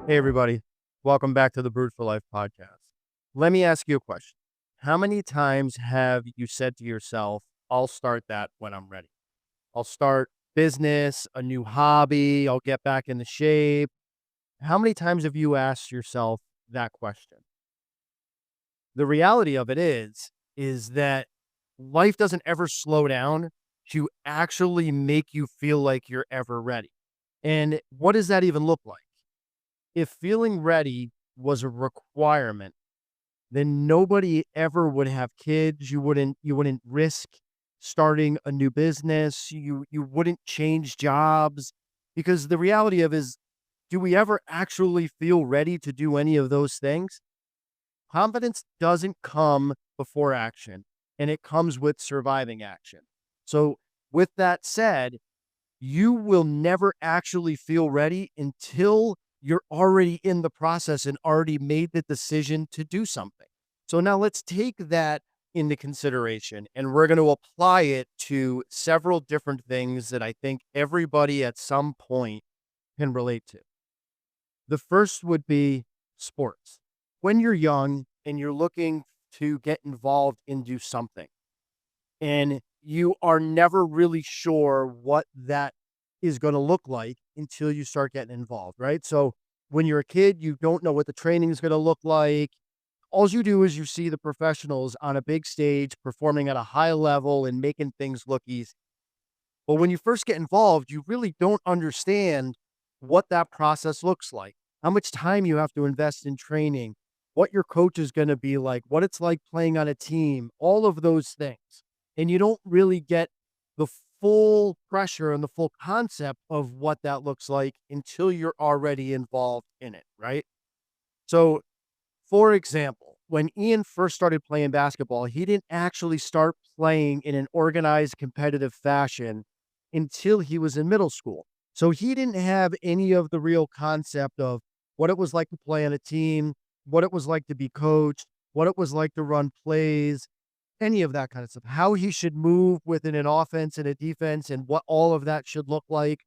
Hey, everybody. Welcome back to the Brewed for Life podcast. Let me ask you a question. How many times have you said to yourself, I'll start that when I'm ready? I'll start business, a new hobby, I'll get back into shape. How many times have you asked yourself that question? The reality of it is that life doesn't ever slow down to actually make you feel like you're ever ready. And what does that even look like? If feeling ready was a requirement, then nobody ever would have kids. You wouldn't risk starting a new business. You wouldn't change jobs because the reality of is, do we ever actually feel ready to do any of those things? Confidence doesn't come before action, and it comes with surviving action. So with that said, you will never actually feel ready until you're already in the process and already made the decision to do something. So now let's take that into consideration and we're going to apply it to several different things that I think everybody at some point can relate to. The first would be sports. When you're young and you're looking to get involved into something, and you are never really sure what that is going to look like until you start getting involved, right? So when you're a kid, you don't know what the training is going to look like. All you do is you see the professionals on a big stage performing at a high level and making things look easy. But when you first get involved, you really don't understand what that process looks like, how much time you have to invest in training, what your coach is going to be like, what it's like playing on a team, all of those things. And you don't really get the full pressure and the full concept of what that looks like until you're already involved in it, right? So, for example, when Ian first started playing basketball, he didn't actually start playing in an organized competitive fashion until he was in middle school. So he didn't have any of the real concept of what it was like to play on a team, what it was like to be coached, what it was like to run plays, any of that kind of stuff, how he should move within an offense and a defense and what all of that should look like.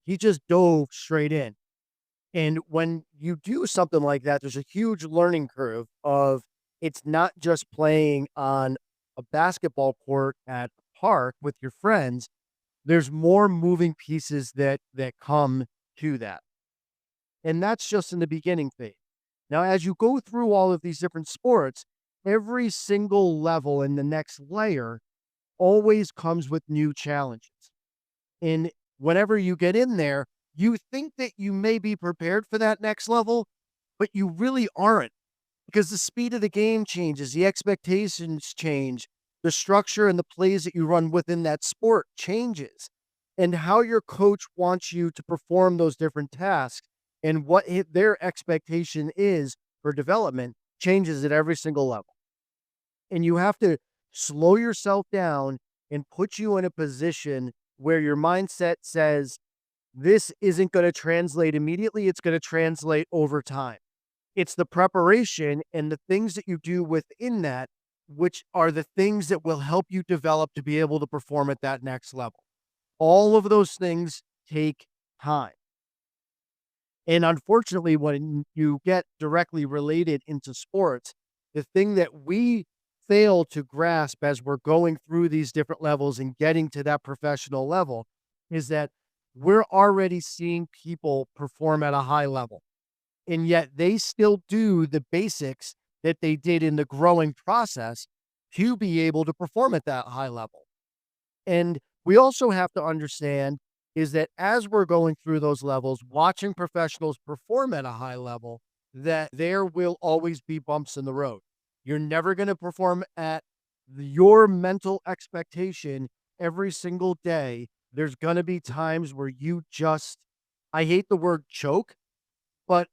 He just dove straight in. And when you do something like that, there's a huge learning curve of it's not just playing on a basketball court at a park with your friends. There's more moving pieces that come to that. And that's just in the beginning phase. Now, as you go through all of these different sports, every single level in the next layer always comes with new challenges. And whenever you get in there, you think that you may be prepared for that next level, but you really aren't because the speed of the game changes, the expectations change, the structure and the plays that you run within that sport changes, and how your coach wants you to perform those different tasks and what their expectation is for development changes at every single level. And you have to slow yourself down and put you in a position where your mindset says, this isn't going to translate immediately. It's going to translate over time. It's the preparation and the things that you do within that, which are the things that will help you develop to be able to perform at that next level. All of those things take time. And unfortunately, when you get directly related into sports, the thing that we fail to grasp as we're going through these different levels and getting to that professional level is that we're already seeing people perform at a high level. And yet they still do the basics that they did in the growing process to be able to perform at that high level. And we also have to understand is that as we're going through those levels, watching professionals perform at a high level, that there will always be bumps in the road. You're never going to perform at your mental expectation every single day. There's going to be times where you just, I hate the word choke, but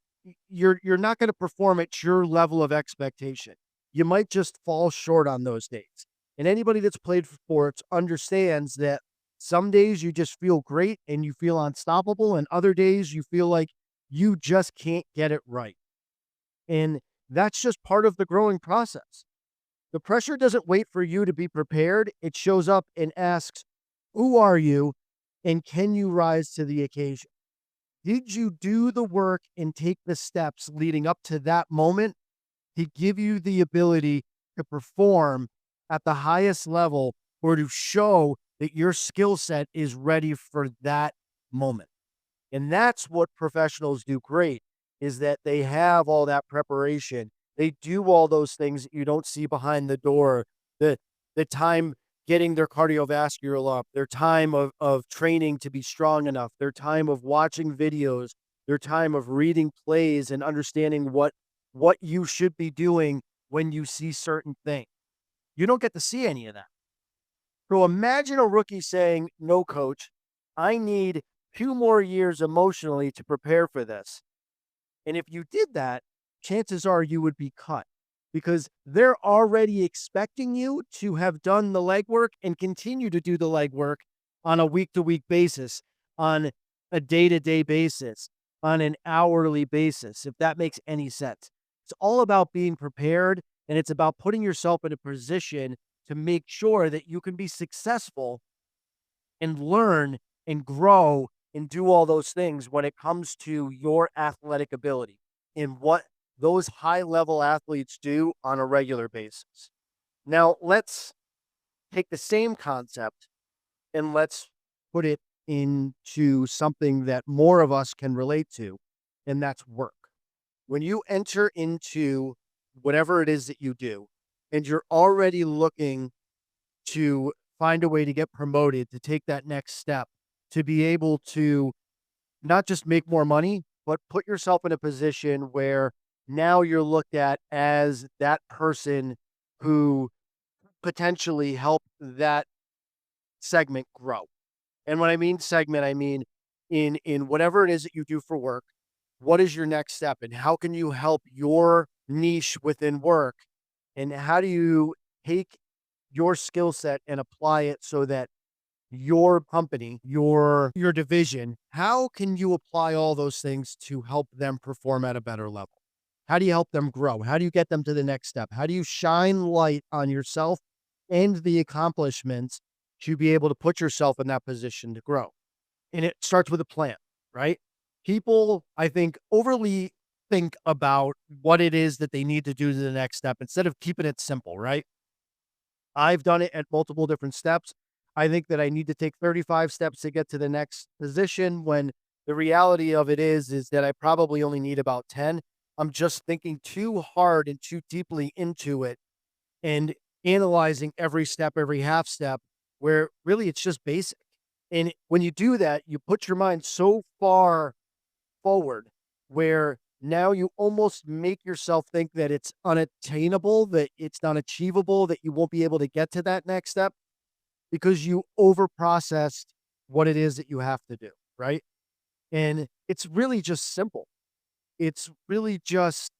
you're not going to perform at your level of expectation. You might just fall short on those days. And anybody that's played sports understands that some days you just feel great and you feel unstoppable, and other days you feel like you just can't get it right. And that's just part of the growing process. The pressure doesn't wait for you to be prepared. It shows up and asks, who are you? And can you rise to the occasion? Did you do the work and take the steps leading up to that moment to give you the ability to perform at the highest level or to show that your skill set is ready for that moment? And that's what professionals do great, is that they have all that preparation. They do all those things that you don't see behind the door. The the time getting their cardiovascular up, their time of training to be strong enough, their time of watching videos, their time of reading plays and understanding what you should be doing when you see certain things. You don't get to see any of that. So imagine a rookie saying, "No, coach, I need 2 more years emotionally to prepare for this." And if you did that, chances are you would be cut because they're already expecting you to have done the legwork and continue to do the legwork on a week to week basis, on a day to day basis, on an hourly basis, if that makes any sense. It's all about being prepared and it's about putting yourself in a position to make sure that you can be successful and learn and grow and do all those things when it comes to your athletic ability and what those high level athletes do on a regular basis. Now, let's take the same concept and let's put it into something that more of us can relate to, and that's work. When you enter into whatever it is that you do, and you're already looking to find a way to get promoted, to take that next step, to be able to not just make more money, but put yourself in a position where now you're looked at as that person who potentially helped that segment grow. And when I mean segment, I mean in whatever it is that you do for work, what is your next step and how can you help your niche within work? And how do you take your skill set and apply it so that your company, your division, how can you apply all those things to help them perform at a better level? How do you help them grow? How do you get them to the next step? How do you shine light on yourself and the accomplishments to be able to put yourself in that position to grow? And it starts with a plan, right? People, I think, overly think about what it is that they need to do to the next step instead of keeping it simple, right? I've done it at multiple different steps. I think that I need to take 35 steps to get to the next position when the reality of it is that I probably only need about 10. I'm just thinking too hard and too deeply into it and analyzing every step, every half step, where really it's just basic. And when you do that, you put your mind so far forward where now you almost make yourself think that it's unattainable, that it's not achievable, that you won't be able to get to that next step because you over processed what it is that you have to do, right? And it's really just simple. It's really just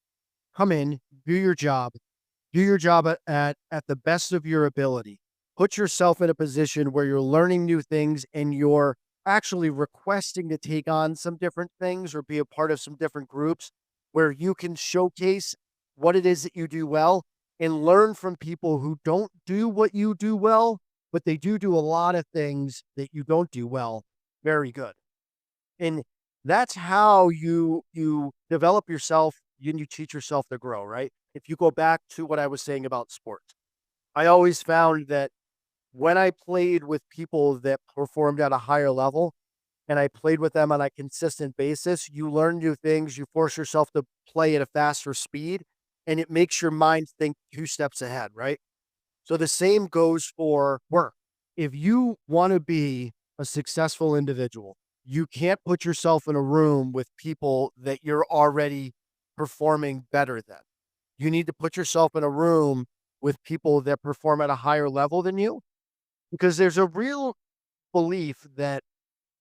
come in, do your job at the best of your ability. Put yourself in a position where you're learning new things and you're actually requesting to take on some different things or be a part of some different groups where you can showcase what it is that you do well and learn from people who don't do what you do well, but they do a lot of things that you don't do well very good. And that's how you develop yourself and you teach yourself to grow, right? If you go back to what I was saying about sports, I always found that when I played with people that performed at a higher level and I played with them on a consistent basis, you learn new things, you force yourself to play at a faster speed, and it makes your mind think 2 steps ahead, right? So the same goes for work. If you want to be a successful individual, you can't put yourself in a room with people that you're already performing better than. You need to put yourself in a room with people that perform at a higher level than you because there's a real belief that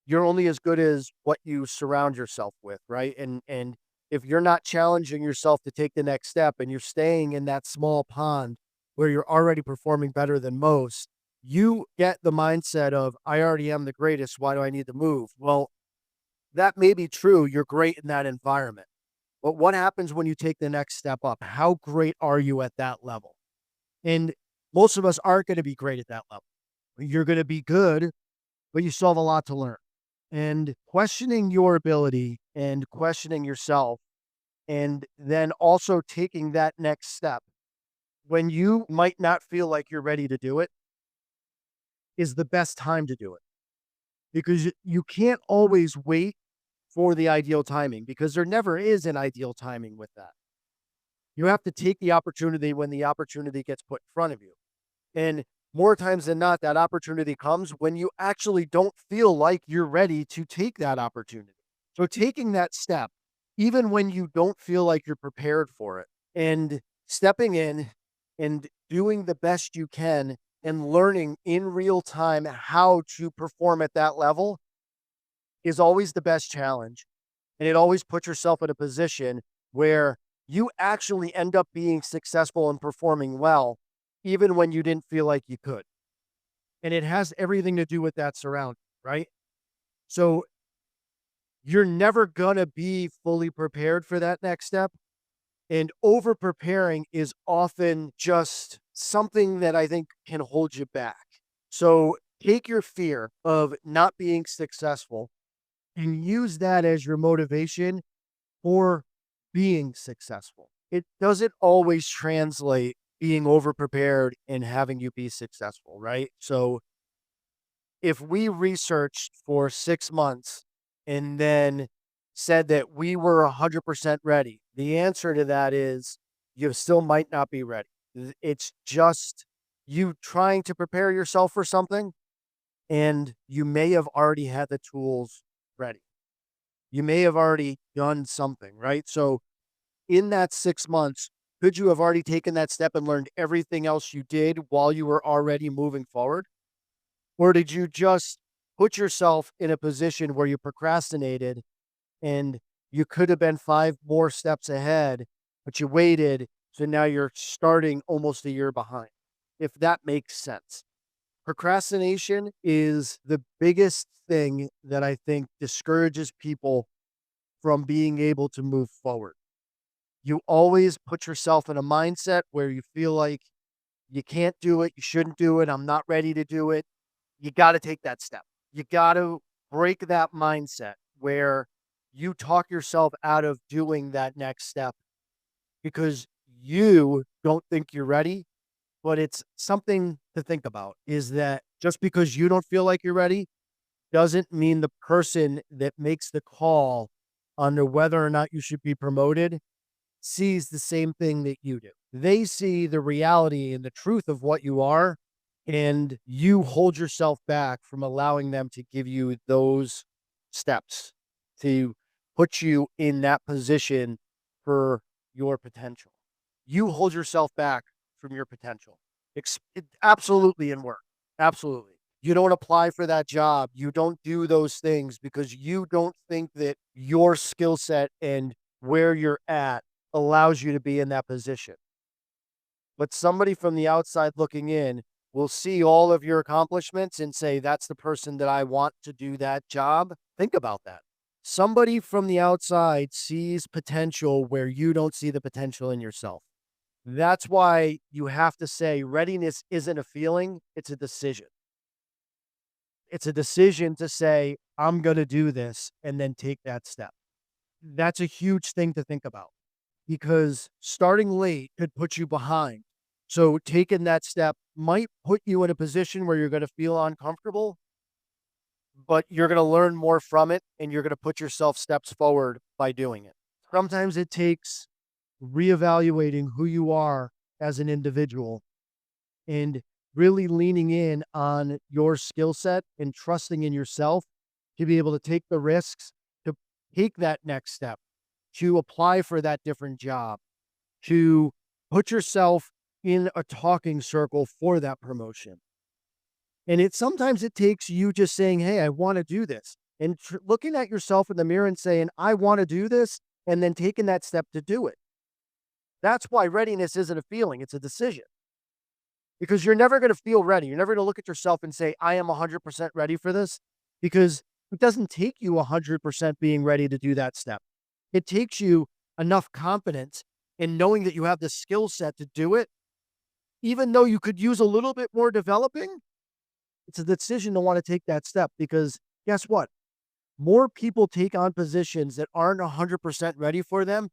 you're only as good as what you surround yourself with, right? And if you're not challenging yourself to take the next step and you're staying in that small pond where you're already performing better than most, you get the mindset of I already am the greatest, why do I need to move? Well, that may be true, you're great in that environment. But what happens when you take the next step up? How great are you at that level? And most of us aren't going to be great at that level. You're going to be good, but you still have a lot to learn. and questioning your ability and questioning yourself, and then also taking that next step when you might not feel like you're ready to do it is the best time to do it, because you can't always wait for the ideal timing, because there never is an ideal timing with that. You have to take the opportunity when the opportunity gets put in front of you. And more times than not, that opportunity comes when you actually don't feel like you're ready to take that opportunity. So taking that step, even when you don't feel like you're prepared for it, and stepping in and doing the best you can and learning in real time how to perform at that level is always the best challenge. And it always puts yourself in a position where you actually end up being successful and performing well, even when you didn't feel like you could. And it has everything to do with that surrounding, right? So you're never going to be fully prepared for that next step. And over preparing is often just something that I think can hold you back. So take your fear of not being successful and use that as your motivation for being successful. It doesn't always translate being over prepared and having you be successful, right? So if we researched for 6 months and then said that we were 100% ready, the answer to that is you still might not be ready. It's just you trying to prepare yourself for something, and you may have already had the tools ready. You may have already done something, right? So in that 6 months, could you have already taken that step and learned everything else you did while you were already moving forward? Or did you just put yourself in a position where you procrastinated and you could have been 5 more steps ahead, but you waited, so now you're starting almost a year behind, if that makes sense? Procrastination is the biggest thing that I think discourages people from being able to move forward. You always put yourself in a mindset where you feel like you can't do it, you shouldn't do it, I'm not ready to do it. You got to take that step. You got to break that mindset where you talk yourself out of doing that next step because you don't think you're ready. But it's something to think about, is that just because you don't feel like you're ready doesn't mean the person that makes the call on to whether or not you should be promoted sees the same thing that you do. They see the reality and the truth of what you are, and you hold yourself back from allowing them to give you those steps to put you in that position for your potential. You hold yourself back from your potential. Absolutely in work. Absolutely. You don't apply for that job. You don't do those things because you don't think that your skill set and where you're at allows you to be in that position. But somebody from the outside looking in will see all of your accomplishments and say, that's the person that I want to do that job. Think about that. Somebody from the outside sees potential where you don't see the potential in yourself. That's why you have to say readiness isn't a feeling, it's a decision. It's a decision to say, I'm going to do this and then take that step. That's a huge thing to think about, because starting late could put you behind. So taking that step might put you in a position where you're going to feel uncomfortable, but you're going to learn more from it and you're going to put yourself steps forward by doing it. Sometimes it takes reevaluating who you are as an individual and really leaning in on your skill set and trusting in yourself to be able to take the risks, to take that next step, to apply for that different job, to put yourself in a talking circle for that promotion. And sometimes it takes you just saying, hey, I want to do this, and looking at yourself in the mirror and saying, I want to do this, and then taking that step to do it. That's why readiness isn't a feeling, it's a decision. Because you're never going to feel ready. You're never going to look at yourself and say, I am 100% ready for this, because it doesn't take you 100% being ready to do that step. It takes you enough confidence in knowing that you have the skill set to do it, even though you could use a little bit more developing. It's a decision to want to take that step, because guess what? More people take on positions that aren't 100% ready for them,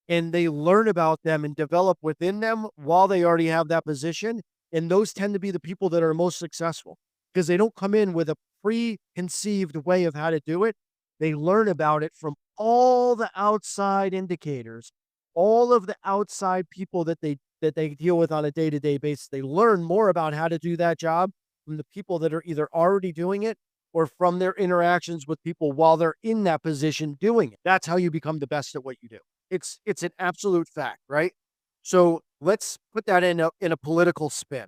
and they learn about them and develop within them while they already have that position. And those tend to be the people that are most successful because they don't come in with a preconceived way of how to do it. They learn about it from all the outside indicators, all of the outside people that they deal with on a day-to-day basis. They learn more about how to do that job from the people that are either already doing it or from their interactions with people while they're in that position doing it. That's how you become the best at what you do. It's an absolute fact, right? So let's put that in a political spin.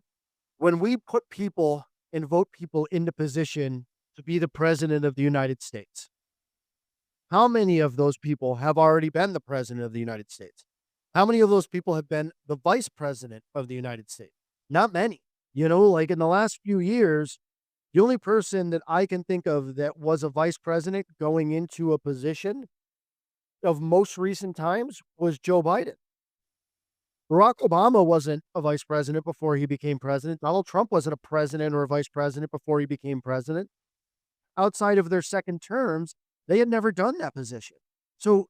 When we put people and vote people into position to be the president of the United States, how many of those people have already been the president of the United States? How many of those people have been the vice president of the United States? Not many. Like in the last few years, the only person that I can think of that was a vice president going into a position of most recent times was Joe Biden. Barack Obama wasn't a vice president before he became president. Donald Trump wasn't a president or a vice president before he became president. Outside of their second terms, they had never done that position. So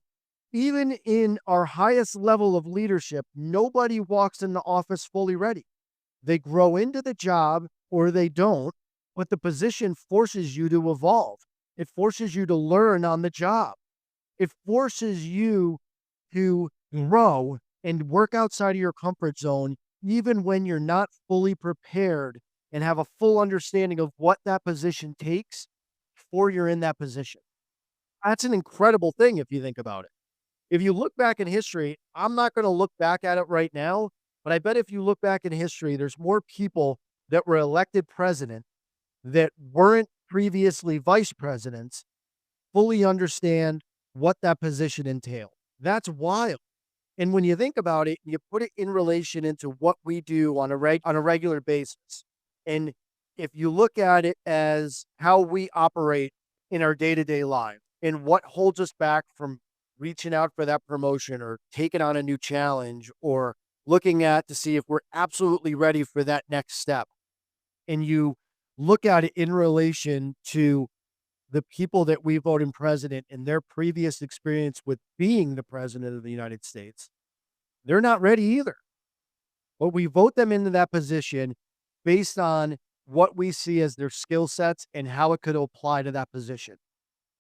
even in our highest level of leadership, nobody walks into office fully ready. They grow into the job or they don't, but the position forces you to evolve. It forces you to learn on the job. It forces you to grow and work outside of your comfort zone, even when you're not fully prepared and have a full understanding of what that position takes before you're in that position. That's an incredible thing if you think about it. If you look back in history, I'm not going to look back at it right now, but I bet if you look back in history, there's more people that were elected president that weren't previously vice presidents fully understand what that position entailed. That's wild. And when you think about it, you put it in relation into what we do on a regular basis. And if you look at it as how we operate in our day-to-day life and what holds us back from reaching out for that promotion or taking on a new challenge or looking at to see if we're absolutely ready for that next step. And you look at it in relation to the people that we vote in president and their previous experience with being the president of the United States, they're not ready either. But we vote them into that position based on what we see as their skill sets and how it could apply to that position,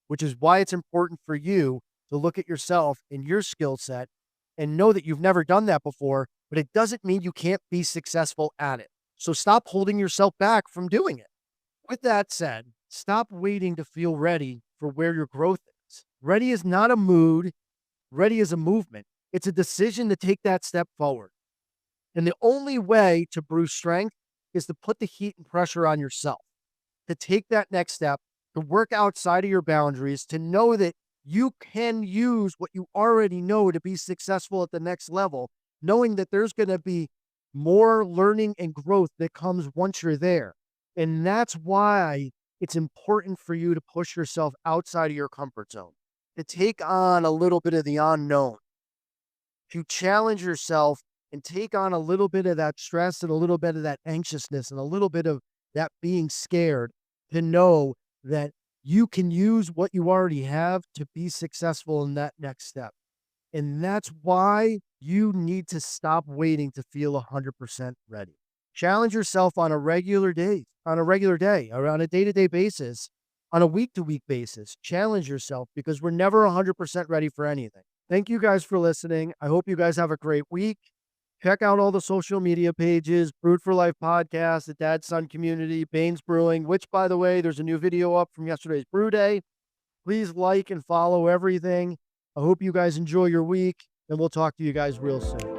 which is why it's important for you to look at yourself and your skill set and know that you've never done that before, but it doesn't mean you can't be successful at it. So stop holding yourself back from doing it. With that said, stop waiting to feel ready for where your growth is. Ready is not a mood. Ready is a movement. It's a decision to take that step forward. And the only way to brew strength is to put the heat and pressure on yourself, to take that next step, to work outside of your boundaries, to know that you can use what you already know to be successful at the next level, knowing that there's going to be more learning and growth that comes once you're there. And that's why it's important for you to push yourself outside of your comfort zone, to take on a little bit of the unknown, to challenge yourself and take on a little bit of that stress and a little bit of that anxiousness and a little bit of that being scared, to know that you can use what you already have to be successful in that next step. And that's why you need to stop waiting to feel 100% ready. Challenge yourself on a regular day, or on a day-to-day basis, on a week-to-week basis. Challenge yourself because we're never 100% ready for anything. Thank you guys for listening. I hope you guys have a great week. Check out all the social media pages, Brewed for Life podcast, the Dad Son community, Baines Brewing, which, by the way, there's a new video up from yesterday's brew day. Please like and follow everything. I hope you guys enjoy your week, and we'll talk to you guys real soon.